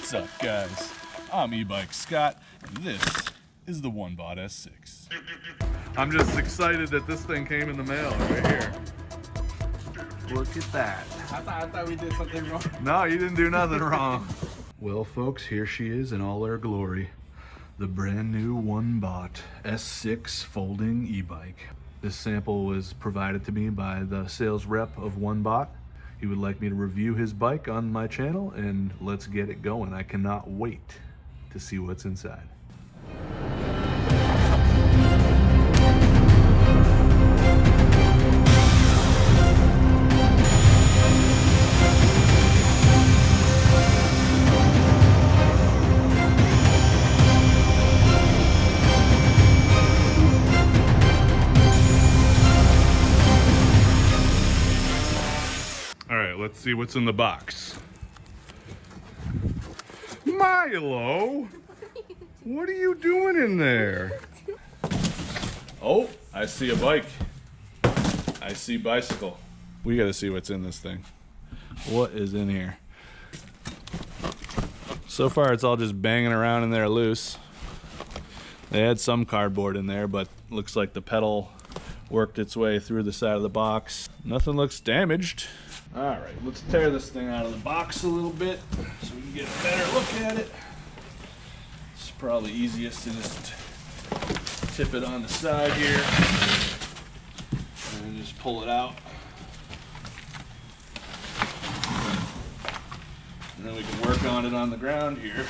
What's up, guys? I'm E-Bike Scott, and this is the Onebot S6. I'm just excited that this thing came in the mail right here. Look at that. I thought we did something wrong. No, you didn't do nothing wrong. Well, folks, here she is in all her glory. The brand new Onebot S6 Folding e-bike. This sample was provided to me by the sales rep of Onebot. He would like me to review his bike on my channel, and let's get it going. I cannot wait to see what's inside. Let's see what's in the box. Milo, what are you doing in there? Oh, I see a bike. I see bicycle. We gotta see what's in this thing. What is in here? So far it's all just banging around in there loose. They had some cardboard in there, but looks like the pedal worked its way through the side of the box. Nothing looks damaged. All right, let's tear this thing out of the box a little bit so we can get a better look at it. It's probably easiest to just tip it on the side here and just pull it out. And then we can work on it on the ground here.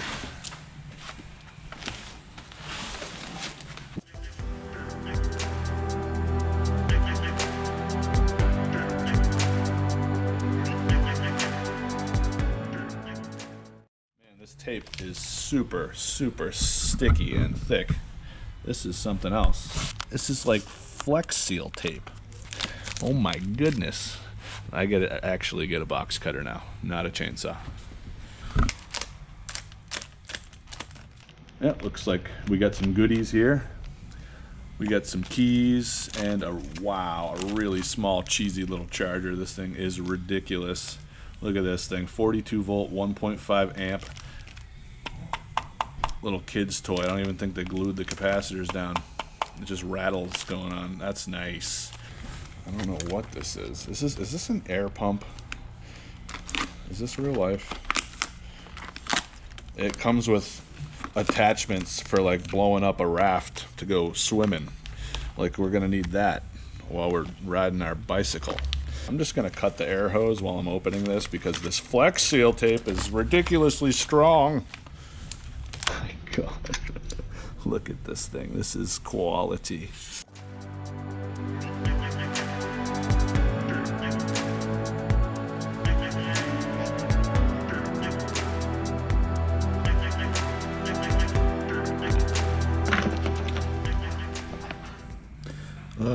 This tape is super sticky and thick. This is something else. This is like Flex Seal tape. Oh my goodness. I actually get a box cutter now, not a chainsaw. Yeah, looks like we got some goodies here. We got some keys and a really small cheesy little charger. This thing is ridiculous. Look at this thing, 42 volt, 1.5 amp. Little kid's toy. I don't even think they glued the capacitors down. It just rattles going on. That's nice. I don't know what this is. Is this an air pump? Is this real life? It comes with attachments for like blowing up a raft to go swimming. Like we're gonna need that while we're riding our bicycle. I'm just gonna cut the air hose while I'm opening this because this Flex Seal tape is ridiculously strong. God. Look at this thing. This is quality.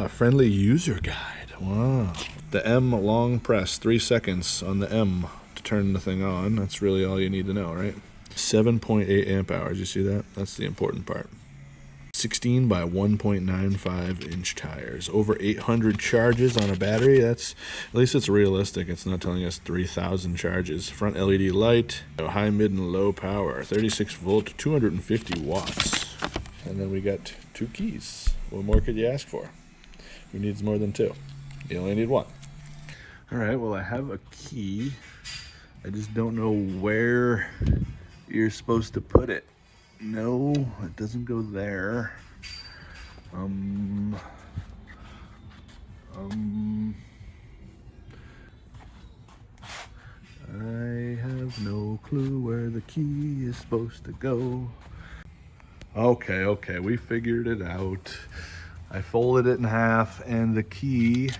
Friendly user guide. Wow. The M long press, 3 seconds on the M to turn the thing on. That's really all you need to know, right? 7.8 amp hours, you see that? That's the important part. 16 by 1.95 inch tires. Over 800 charges on a battery. That's, at least it's realistic. It's not telling us 3,000 charges. Front LED light, high, mid, and low power. 36 volt, 250 watts. And then we got 2 keys. What more could you ask for? Who needs more than 2? You only need 1. All right, well, I have a key. I just don't know where you're supposed to put it. No, it doesn't go there. I have no clue where the key is supposed to go. Okay, we figured it out. I folded it in half and the key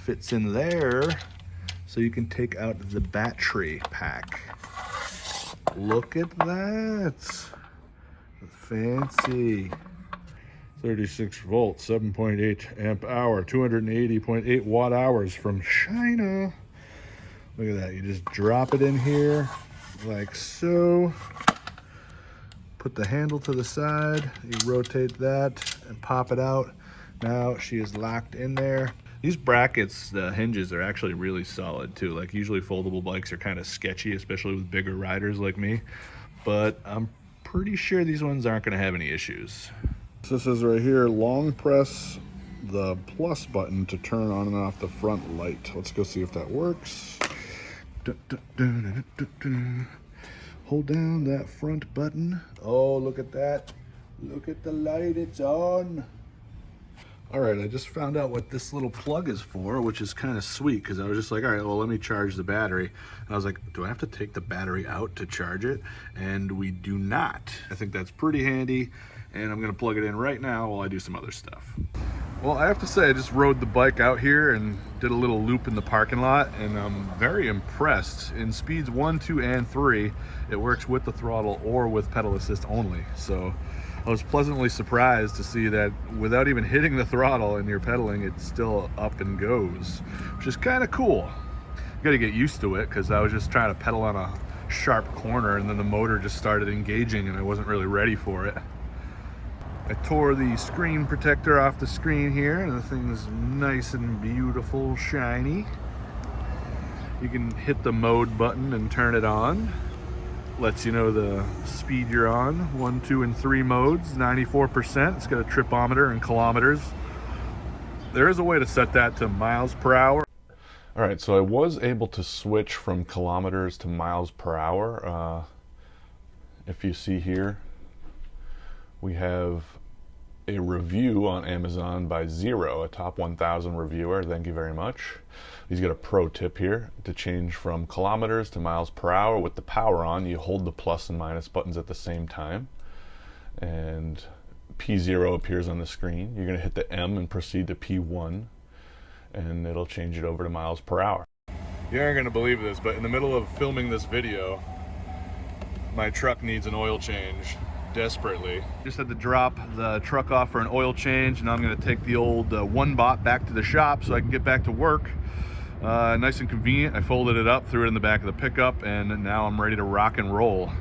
fits in there so you can take out the battery pack. Look at that. Fancy. 36 volts, 7.8 amp hour, 280.8 watt hours from China. Look at that. You just drop it in here like so. Put the handle to the side. You rotate that and pop it out. Now she is locked in there. These brackets, the hinges are actually really solid too. Like usually foldable bikes are kind of sketchy, especially with bigger riders like me. but I'm pretty sure these ones aren't going to have any issues. This is right here, long press the plus button to turn on and off the front light. Let's go see if that works. Hold down that front button. Oh, look at that. Look at the light, it's on. All right, I just found out what this little plug is for, which is kind of sweet, because I was just like, all right, well, let me charge the battery. And I was like, do I have to take the battery out to charge it? And we do not. I think that's pretty handy, and I'm gonna plug it in right now while I do some other stuff. Well, I have to say, I just rode the bike out here and did a little loop in the parking lot, and I'm very impressed. In speeds 1, 2, and 3, it works with the throttle or with pedal assist only. So I was pleasantly surprised to see that without even hitting the throttle and you're pedaling, it's still up and goes, which is kind of cool. You gotta get used to it, because I was just trying to pedal on a sharp corner and then the motor just started engaging and I wasn't really ready for it. I tore the screen protector off the screen here, and the thing is nice and beautiful, shiny. You can hit the mode button and turn it on. Lets you know the speed you're on. 1, 2, and 3 modes, 94%. It's got a tripometer in kilometers. There is a way to set that to miles per hour. All right, so I was able to switch from kilometers to miles per hour. If you see here, we have a review on Amazon by Zero, a top 1,000 reviewer. Thank you very much. He's got a pro tip here to change from kilometers to miles per hour. With the power on, you hold the plus and minus buttons at the same time, and P0 appears on the screen. You're going to hit the M and proceed to P1, and it'll change it over to miles per hour. You aren't going to believe this, but in the middle of filming this video, my truck needs an oil change desperately. Just had to drop the truck off for an oil change, and I'm going to take the old Onebot back to the shop so I can get back to work. Nice and convenient. I folded it up, threw it in the back of the pickup, and now I'm ready to rock and roll.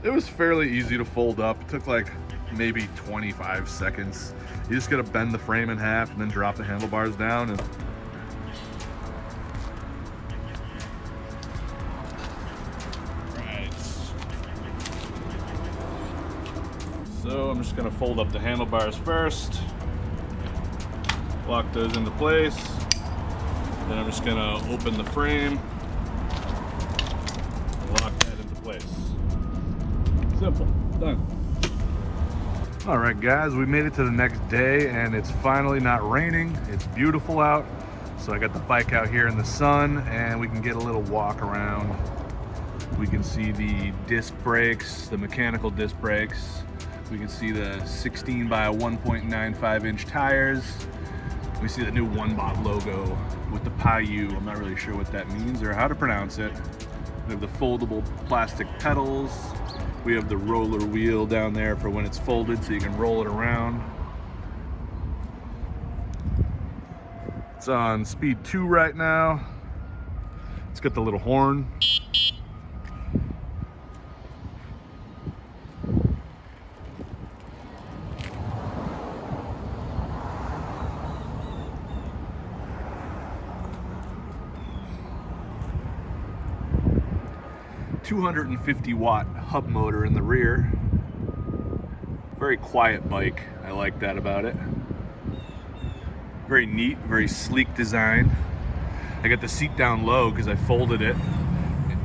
It was fairly easy to fold up. It took like maybe 25 seconds. You just got to bend the frame in half and then drop the handlebars down, and so I'm just going to fold up the handlebars first, lock those into place, then I'm just going to open the frame and lock that into place. Simple. Done. Alright guys, we made it to the next day, and it's finally not raining. It's beautiful out, so I got the bike out here in the sun and we can get a little walk around. We can see the disc brakes, the mechanical disc brakes. We can see the 16 by 1.95 inch tires. We see the new Onebot logo with the Payu. I'm not really sure what that means or how to pronounce it. We have the foldable plastic pedals. We have the roller wheel down there for when it's folded so you can roll it around. It's on speed 2 right now. It's got the little horn. $250-watt hub motor in the rear. Very quiet bike. I like that about it. Very neat, very sleek design. I got the seat down low because I folded it.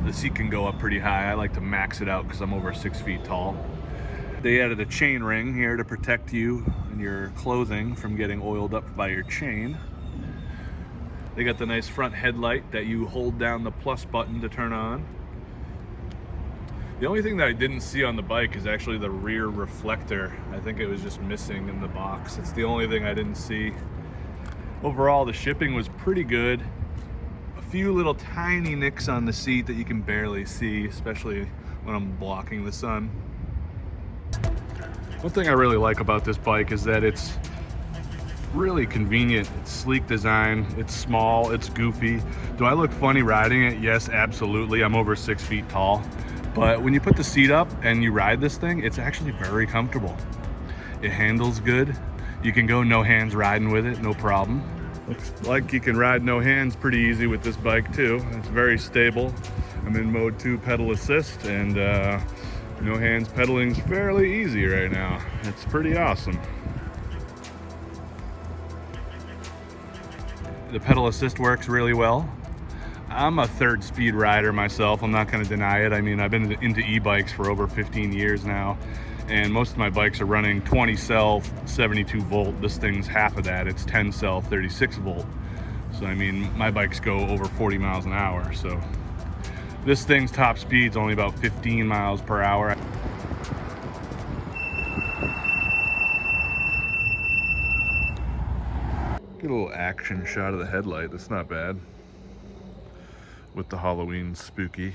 The seat can go up pretty high. I like to max it out because I'm over 6 feet tall. They added a chain ring here to protect you and your clothing from getting oiled up by your chain. They got the nice front headlight that you hold down the plus button to turn on. The only thing that I didn't see on the bike is actually the rear reflector. I think it was just missing in the box. It's the only thing I didn't see. Overall, the shipping was pretty good. A few little tiny nicks on the seat that you can barely see, especially when I'm blocking the sun. One thing I really like about this bike is that it's really convenient. It's sleek design, it's small, it's goofy. Do I look funny riding it? Yes, absolutely. I'm over 6 feet tall. But when you put the seat up and you ride this thing, it's actually very comfortable. It handles good. You can go no hands riding with it, no problem. Looks like you can ride no hands pretty easy with this bike too. It's very stable. I'm in mode 2 pedal assist, and No hands pedaling's fairly easy right now. It's pretty awesome. The pedal assist works really well. I'm a third speed rider myself, I'm not gonna deny it. I mean, I've been into e-bikes for over 15 years now, and most of my bikes are running 20 cell, 72 volt. This thing's half of that, it's 10 cell, 36 volt. So I mean, my bikes go over 40 miles an hour, so. This thing's top speed's only about 15 miles per hour. Get a little action shot of the headlight, that's not bad. With the Halloween spooky.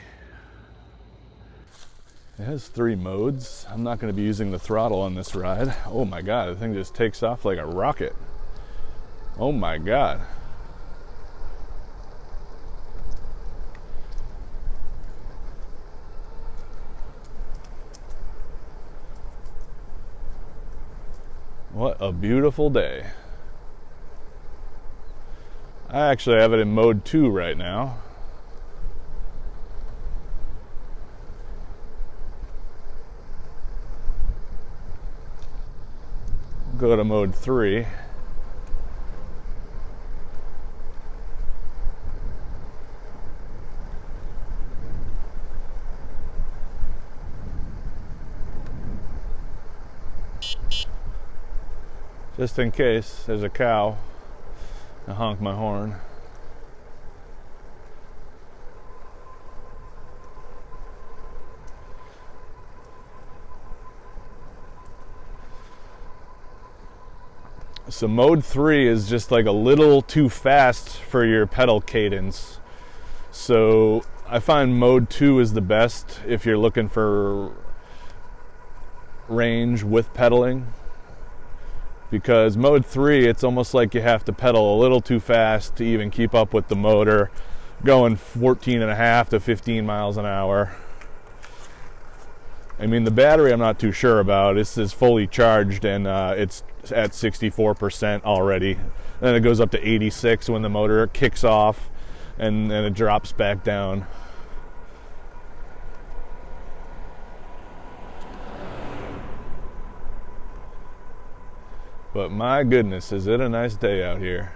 It has 3 modes. I'm not going to be using the throttle on this ride. Oh my god, the thing just takes off like a rocket. Oh my god. What a beautiful day. I actually have it in mode 2 right now. Go to mode 3. Just in case there's a cow, I honk my horn. So mode 3 is just like a little too fast for your pedal cadence. So I find mode 2 is the best if you're looking for range with pedaling. Because mode 3, it's almost like you have to pedal a little too fast to even keep up with the motor, going 14.5 to 15 miles an hour. I mean, the battery I'm not too sure about. This is fully charged and it's at 64% already. Then it goes up to 86 when the motor kicks off, and then it drops back down. But my goodness, is it a nice day out here.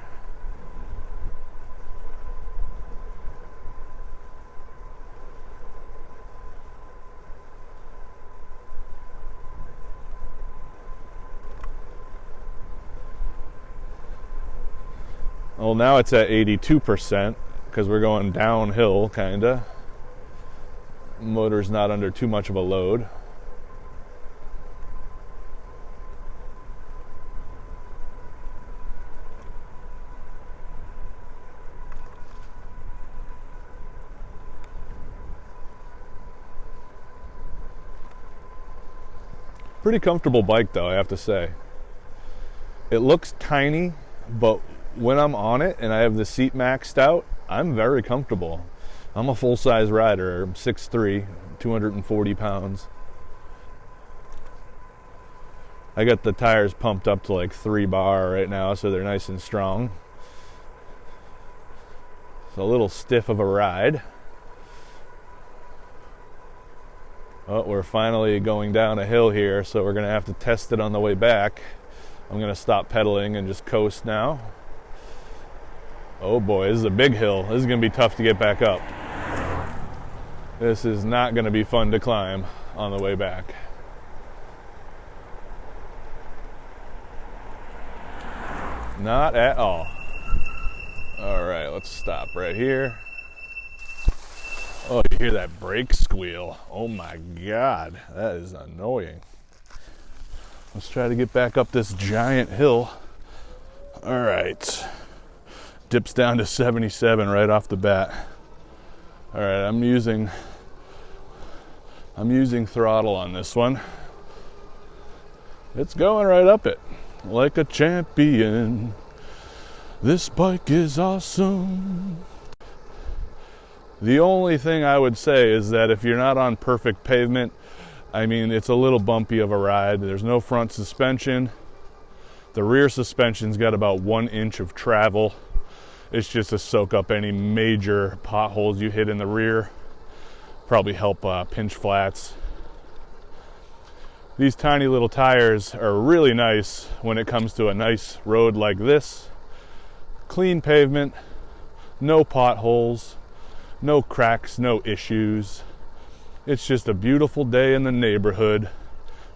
Well, now it's at 82% because we're going downhill, kinda. Motor's not under too much of a load. Pretty comfortable bike though, I have to say. It looks tiny, but when I'm on it and I have the seat maxed out, I'm very comfortable. I'm a full-size rider. I'm 6'3", 240 pounds. I got the tires pumped up to like 3 bar right now, so they're nice and strong. It's a little stiff of a ride. Oh, we're finally going down a hill here, so we're going to have to test it on the way back. I'm going to stop pedaling and just coast now. Oh boy, this is a big hill. This is going to be tough to get back up. This is not going to be fun to climb on the way back. Not at all. All right, let's stop right here. Oh, you hear that brake squeal. Oh my God, that is annoying. Let's try to get back up this giant hill. All right. Dips down to 77 right off the bat. All right, I'm using throttle on this one. It's going right up it like a champion. This bike is awesome. The only thing I would say is that if you're not on perfect pavement, I mean, it's a little bumpy of a ride. There's no front suspension. The rear suspension's got about 1 inch of travel. It's just to soak up any major potholes you hit in the rear. Probably help pinch flats. These tiny little tires are really nice when it comes to a nice road like this. Clean pavement, no potholes, no cracks, no issues. It's just a beautiful day in the neighborhood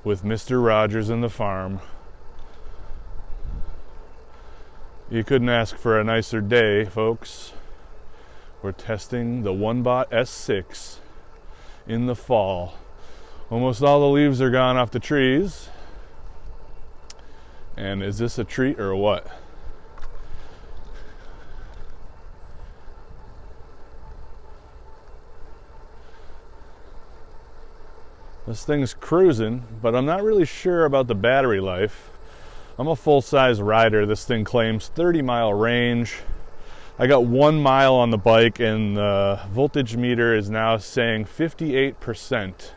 with Mr. Rogers and the farm. You couldn't ask for a nicer day, folks. We're testing the Onebot S6 in the fall. Almost all the leaves are gone off the trees. And is this a treat or what? This thing's cruising, but I'm not really sure about the battery life. I'm a full-size rider. This thing claims 30-mile range. I got 1 mile on the bike and the voltage meter is now saying 58%.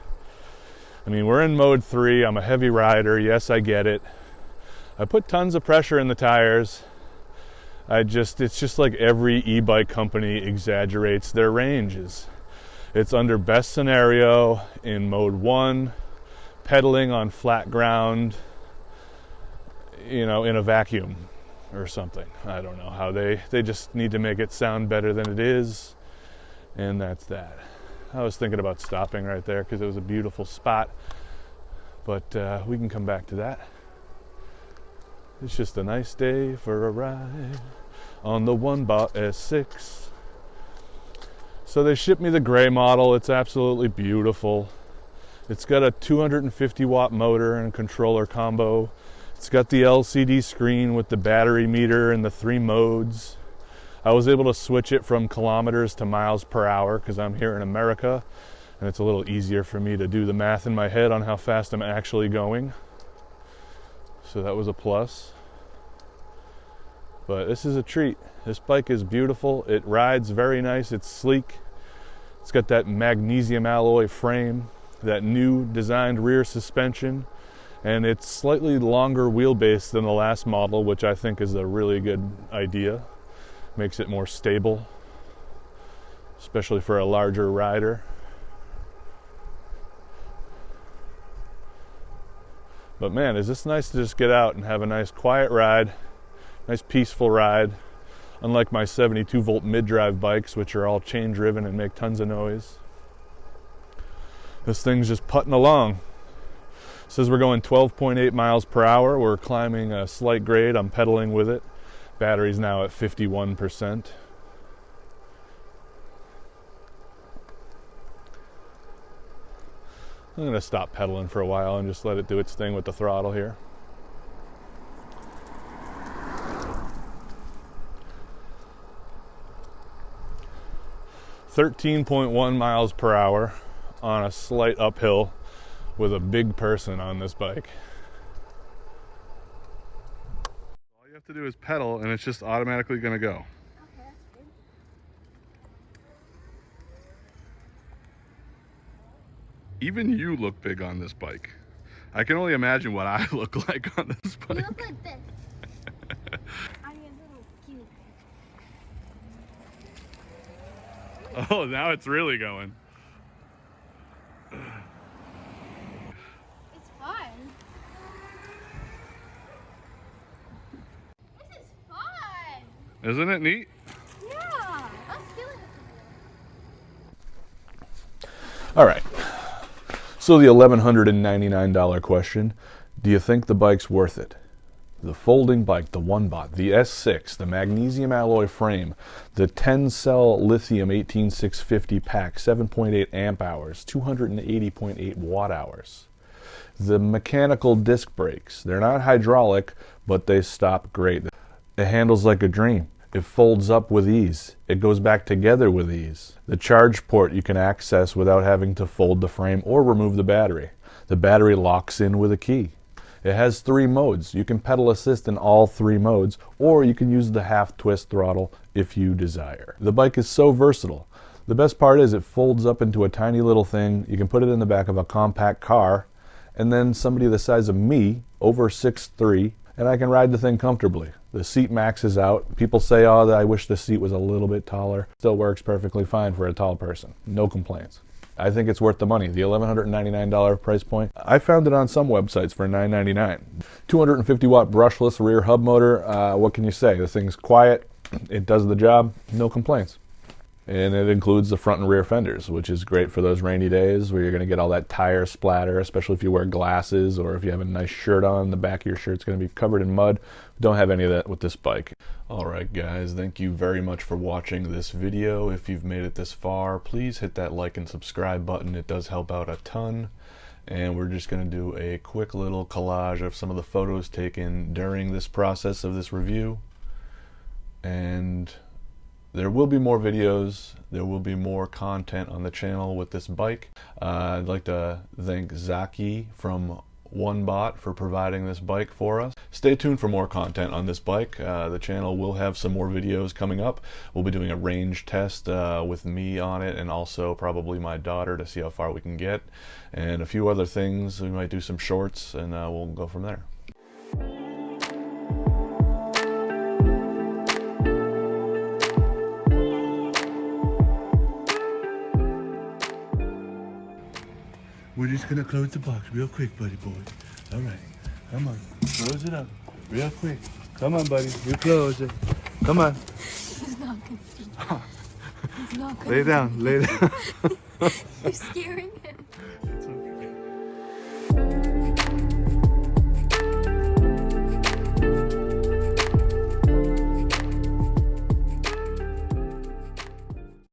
I mean, we're in mode 3. I'm a heavy rider. Yes, I get it. I put tons of pressure in the tires. It's just like every e-bike company exaggerates their ranges. It's under best scenario in mode 1, pedaling on flat ground, you know, in a vacuum or something. I don't know how they just need to make it sound better than it is, and that's that. I was thinking about stopping right there because it was a beautiful spot, but we can come back to that. It's just a nice day for a ride on the Onebot S6. So they shipped me the gray model. It's absolutely beautiful. It's got a 250 watt motor and controller combo. It's got the LCD screen with the battery meter and the 3 modes. I was able to switch it from kilometers to miles per hour because I'm here in America and it's a little easier for me to do the math in my head on how fast I'm actually going. So that was a plus. But this is a treat. This bike is beautiful. It rides very nice. It's sleek. It's got that magnesium alloy frame, that new designed rear suspension, and it's slightly longer wheelbase than the last model, which I think is a really good idea. Makes it more stable, especially for a larger rider. But man, is this nice to just get out and have a nice quiet ride, nice peaceful ride, unlike my 72 volt mid-drive bikes, which are all chain driven and make tons of noise. This thing's just putting along. It says we're going 12.8 miles per hour. We're climbing a slight grade. I'm pedaling with it. Battery's now at 51%. I'm going to stop pedaling for a while and just let it do its thing with the throttle here. .1 miles per hour on a slight uphill with a big person on this bike. All you have to do is pedal and it's just automatically going to go. Okay, that's good. Even you look big on this bike. I can only imagine what I look like on this bike. You look like this. I'm a little cute. Oh, now it's really going. It's fun. This is fun. Isn't it neat? Yeah, let's do it. All right. So the $1,199 question, do you think the bike's worth it? The folding bike, the Onebot, the S6, the magnesium alloy frame, the 10-cell lithium 18650 pack, 7.8 amp hours, 280.8 watt hours. The mechanical disc brakes, they're not hydraulic, but they stop great. It handles like a dream. It folds up with ease. It goes back together with ease. The charge port you can access without having to fold the frame or remove the battery. The battery locks in with a key. It has 3 modes. You can pedal assist in all 3 modes, or you can use the half twist throttle if you desire. The bike is so versatile. The best part is it folds up into a tiny little thing. You can put it in the back of a compact car, and then somebody the size of me, over 6'3", and I can ride the thing comfortably. The seat maxes out. People say, oh, I wish the seat was a little bit taller. Still works perfectly fine for a tall person. No complaints. I think it's worth the money. The $1,199 price point. I found it on some websites for $999. 250 watt brushless rear hub motor. What can you say? This thing's quiet. It does the job. No complaints. And it includes the front and rear fenders, which is great for those rainy days where you're going to get all that tire splatter, especially if you wear glasses or if you have a nice shirt on. The back of your shirt's going to be covered in mud. Don't have any of that with this bike. Alright guys, thank you very much for watching this video. If you've made it this far, please hit that like and subscribe button. It does help out a ton. And we're just going to do a quick little collage of some of the photos taken during this process of this review. And there will be more videos, there will be more content on the channel with this bike. I'd like to thank Zaki from Onebot for providing this bike for us. Stay tuned for more content on this bike. The channel will have some more videos coming up. We'll be doing a range test with me on it and also probably my daughter to see how far we can get. And a few other things. We might do some shorts and we'll go from there. We're just gonna close the box real quick, buddy boy. All right, come on, close it up real quick. Come on, buddy, you close it. Come on. He's not gonna see. He's not gonna Lay down, lay down. You're scaring him.